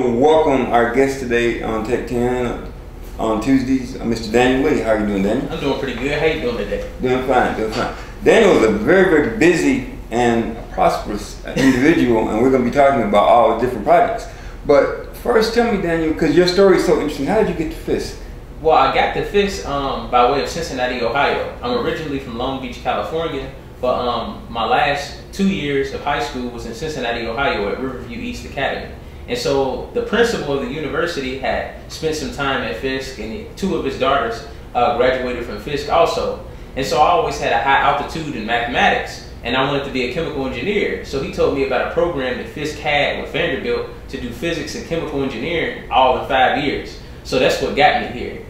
to welcome our guest today on Tech 10 on Tuesdays, Mr. Daniel Lee. How are you doing, Daniel? I'm doing pretty good. How you doing today? Doing fine, doing fine. Daniel is a very, very busy and prosperous individual, and we're going to be talking about all the different projects. But first, tell me, Daniel, because your story is so interesting, how did you get to Fisk? Well, I got to Fisk by way of Cincinnati, Ohio. I'm originally from Long Beach, California, but my last 2 years of high school was in Cincinnati, Ohio at Riverview East Academy. And so the principal of the university had spent some time at Fisk, and two of his daughters graduated from Fisk also. And so I always had a high altitude in mathematics, and I wanted to be a chemical engineer. So he told me about a program that Fisk had with Vanderbilt to do physics and chemical engineering all in 5 years. So that's what got me here.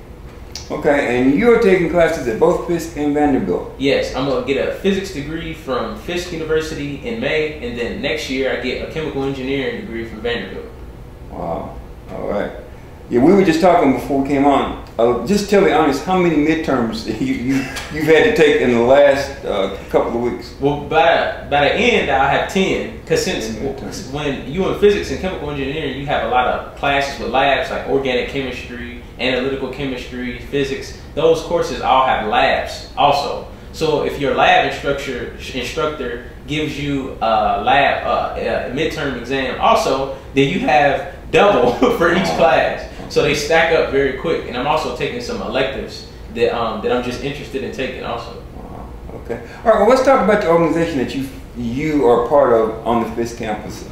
Okay, and you're taking classes at both Fisk and Vanderbilt? Yes, I'm going to get a physics degree from Fisk University in May, and then next year I get a chemical engineering degree from Vanderbilt. Wow, all right. Yeah, we were just talking before we came on. Just tell me honest, how many midterms you've had to take in the last couple of weeks? Well, by the end, I'll have 10. Because when you're in physics and chemical engineering, you have a lot of classes with labs like organic chemistry, analytical chemistry, physics. Those courses all have labs also. So if your lab instructor gives you a midterm exam also, then you have double for each class. So they stack up very quick. And I'm also taking some electives that I'm just interested in taking also. Okay. All right, well, let's talk about the organization that you are part of on the Fisk campus.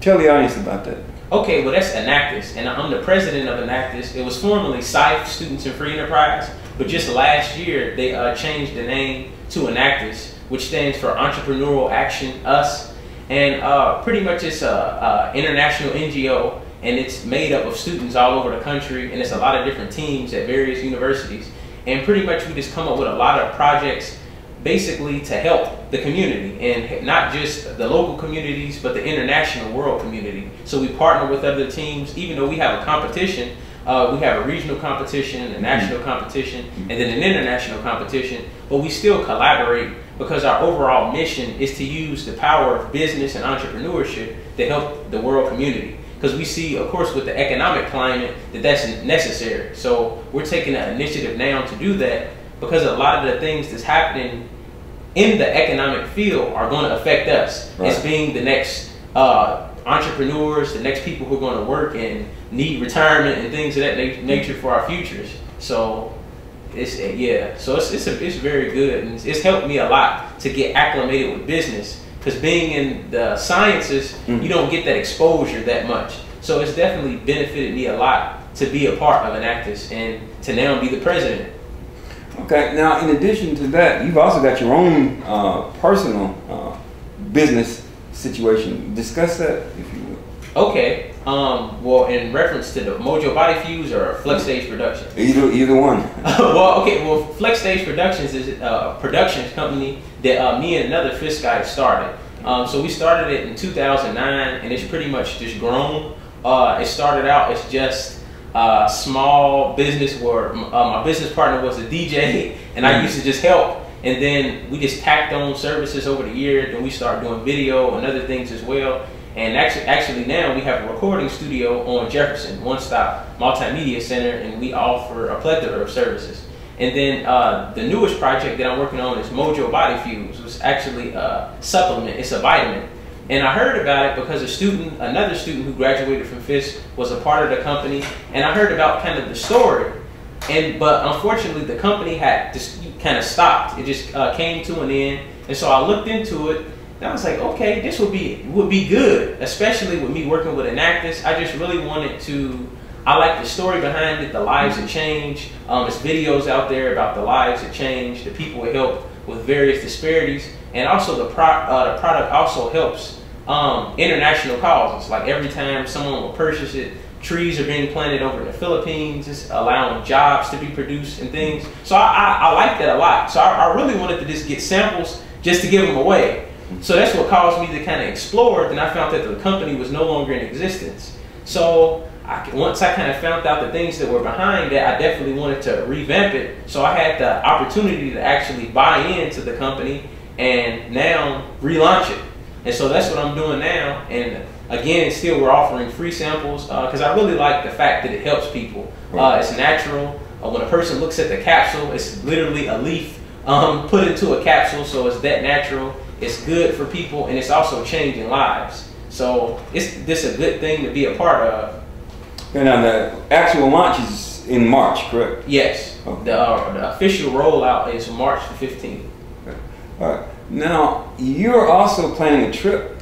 Tell the audience about that. Okay, well, that's Enactus, and I'm the president of Enactus. It was formerly SIFE, Students in Free Enterprise, but just last year they changed the name to Enactus, which stands for Entrepreneurial Action, US, and pretty much it's an international NGO, and it's made up of students all over the country, and it's a lot of different teams at various universities, and pretty much we just come up with a lot of projects basically to help the community, and not just the local communities, but the international world community. So we partner with other teams, even though we have a competition. We have a regional competition, a national competition, and then an international competition, but we still collaborate because our overall mission is to use the power of business and entrepreneurship to help the world community. Because we see, of course, with the economic climate, that's necessary. So we're taking an initiative now to do that, because a lot of the things that's happening in the economic field are going to affect us as being the next entrepreneurs, the next people who are going to work and need retirement and things of that nature for our futures. So it's very good, and it's helped me a lot to get acclimated with business, because being in the sciences, you don't get that exposure that much. So it's definitely benefited me a lot to be a part of Enactus and to now be the president. Okay, now in addition to that, you've also got your own personal business situation. Discuss that, if you would. Okay, well, in reference to the Mojo Body Fuse or Flex Stage Productions? Either one. well, Flex Stage Productions is a productions company that me and another Fisk guy started. So we started it in 2009, and it's pretty much just grown. It started out as just small business where my business partner was a DJ, and I used to just help, and then we just tacked on services over the year. Then we started doing video and other things as well, and actually now we have a recording studio on Jefferson, one-stop multimedia center, and we offer a plethora of services. And then the newest project that I'm working on is Mojo Body Fuse, which is actually a supplement. It's a vitamin. And I heard about it because another student who graduated from Fisk was a part of the company, and I heard about kind of the story. But unfortunately, the company had just kind of stopped. It just came to an end. And so I looked into it, and I was like, okay, this would be good, especially with me working with Enactus. I just really wanted to. I like the story behind it, the lives that change. There's videos out there about the lives that change, the people it helped with various disparities, and also the product also helps international causes. Like every time someone will purchase it, trees are being planted over in the Philippines. It's allowing jobs to be produced and things. So I like that a lot. So I really wanted to just get samples just to give them away. So that's what caused me to kind of explore. Then I found that the company was no longer in existence. So once I kind of found out the things that were behind that, I definitely wanted to revamp it. So I had the opportunity to actually buy into the company and now relaunch it. And so that's what I'm doing now. And again, still we're offering free samples because I really like the fact that it helps people. It's natural. When a person looks at the capsule, it's literally a leaf put into a capsule, so it's that natural. It's good for people, and it's also changing lives. So this a good thing to be a part of. And now the actual launch is in March, correct? Yes. Okay. The official rollout is March the 15th. Okay. All right. Now you're also planning a trip.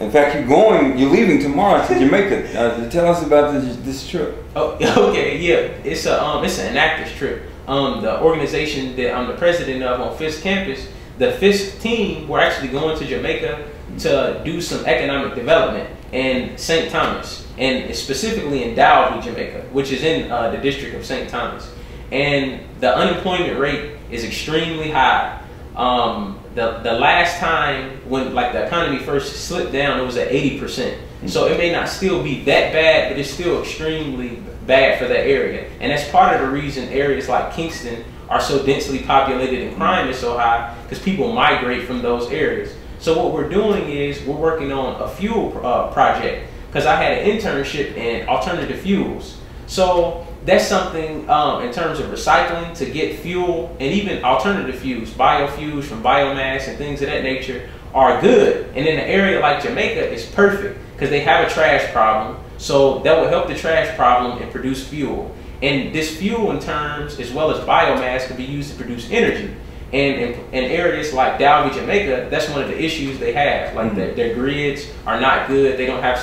In fact, you're leaving tomorrow to Jamaica. Tell us about this trip. Oh, okay, yeah. It's an Enactus trip. The organization that I'm the president of on Fisk campus, the Fisk team, we're actually going to Jamaica to do some economic development in St. Thomas, and specifically in Dalby, Jamaica, which is in the district of St. Thomas. And the unemployment rate is extremely high. The last time when the economy first slipped down, it was at 80%. So it may not still be that bad, but it's still extremely bad for that area. And that's part of the reason areas like Kingston are so densely populated and crime is so high, because people migrate from those areas. So what we're doing is we're working on a fuel project, because I had an internship in alternative fuels. So that's something in terms of recycling to get fuel, and even alternative fuels, biofuels from biomass and things of that nature are good. And in an area like Jamaica, it's perfect because they have a trash problem. So that will help the trash problem and produce fuel. And this fuel in terms, as well as biomass, can be used to produce energy. And in areas like Dalby, Jamaica, that's one of the issues they have. Like their grids are not good. They don't have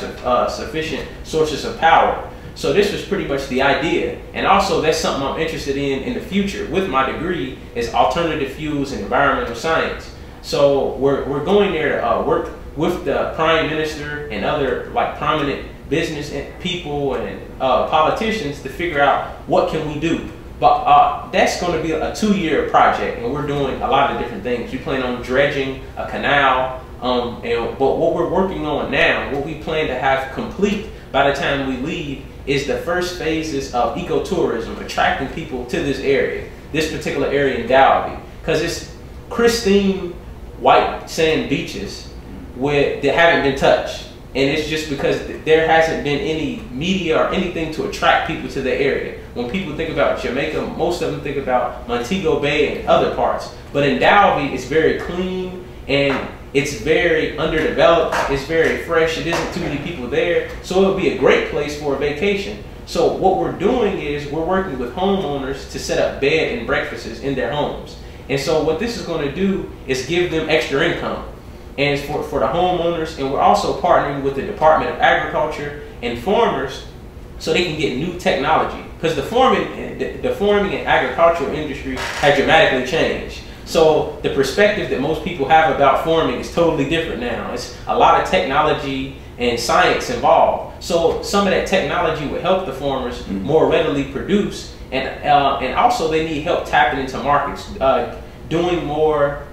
sufficient sources of power. So this was pretty much the idea. And also that's something I'm interested in the future with my degree is alternative fuels and environmental science. So we're going there to work with the Prime Minister and other prominent business people and politicians to figure out what can we do. But that's going to be a 2-year project, and we're doing a lot of different things. We plan on dredging a canal, but what we're working on now, what we plan to have complete by the time we leave, is the first phases of ecotourism, attracting people to this area, this particular area in Dalby, because it's pristine white sand beaches that haven't been touched. And it's just because there hasn't been any media or anything to attract people to the area. When people think about Jamaica, most of them think about Montego Bay and other parts. But in Dalby, it's very clean and it's very underdeveloped. It's very fresh. It isn't too many people there. So it would be a great place for a vacation. So what we're doing is we're working with homeowners to set up bed and breakfasts in their homes. And so what this is going to do is give them extra income. And it's for the homeowners, and we're also partnering with the Department of Agriculture and farmers so they can get new technology. Because the farming and agricultural industry has dramatically changed. So the perspective that most people have about farming is totally different now. It's a lot of technology and science involved. So some of that technology would help the farmers more readily produce, and also they need help tapping into markets, doing more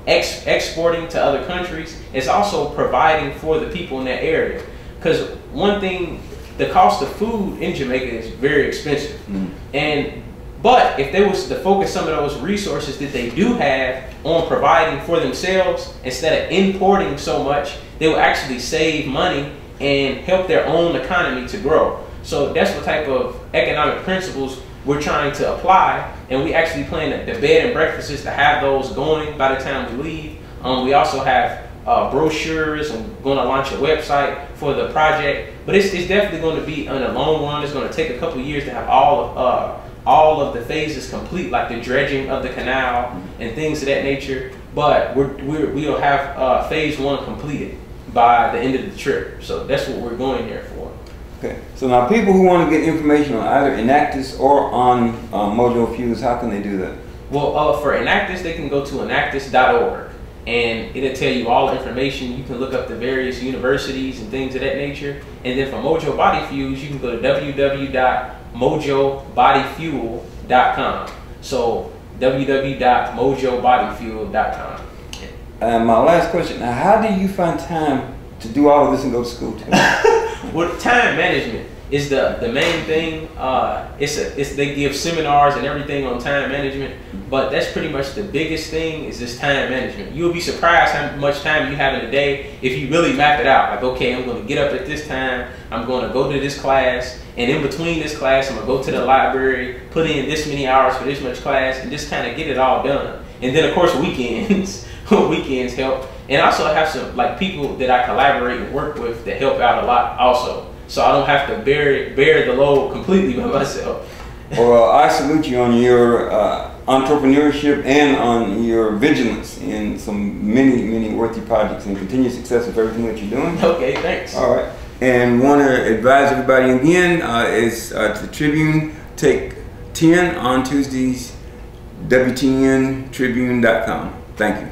exporting to other countries. It's also providing for the people in that area. Because one thing, the cost of food in Jamaica is very expensive. But if they was to focus some of those resources that they do have on providing for themselves instead of importing so much, they will actually save money and help their own economy to grow. So that's what type of economic principles we're trying to apply, and we actually plan the bed and breakfasts to have those going by the time we leave. We also have brochures and going to launch a website for the project, but it's definitely going to be in the long run. It's going to take a couple years to have all of the phases complete, like the dredging of the canal and things of that nature. But we'll have phase 1 completed by the end of the trip. So that's what we're going there for. Okay, so now people who want to get information on either Enactus or on Mojo Fuels, how can they do that? Well, for Enactus, they can go to enactus.org, and it'll tell you all the information. You can look up the various universities and things of that nature. And then for Mojo Body Fuels, you can go to www.mojobodyfuel.com. So www.mojobodyfuel.com. And my last question, now how do you find time to do all of this and go to school too? Well, time management is the main thing. They give seminars and everything on time management, but that's pretty much the biggest thing is this time management. You'll be surprised how much time you have in a day if you really map it out. Like, okay, I'm going to get up at this time, I'm going to go to this class, and in between this class, I'm going to go to the library, put in this many hours for this much class, and just kind of get it all done. And then of course weekends, weekends help. And also I have some like people that I collaborate and work with that help out a lot also. So I don't have to bear the load completely by myself. Well, I salute you on your entrepreneurship and on your vigilance in some many worthy projects, and continued success with everything that you're doing. Okay, thanks. All right. And want to advise everybody again, is to the Tribune, take 10 on Tuesdays, WTNtribune.com. Thank you.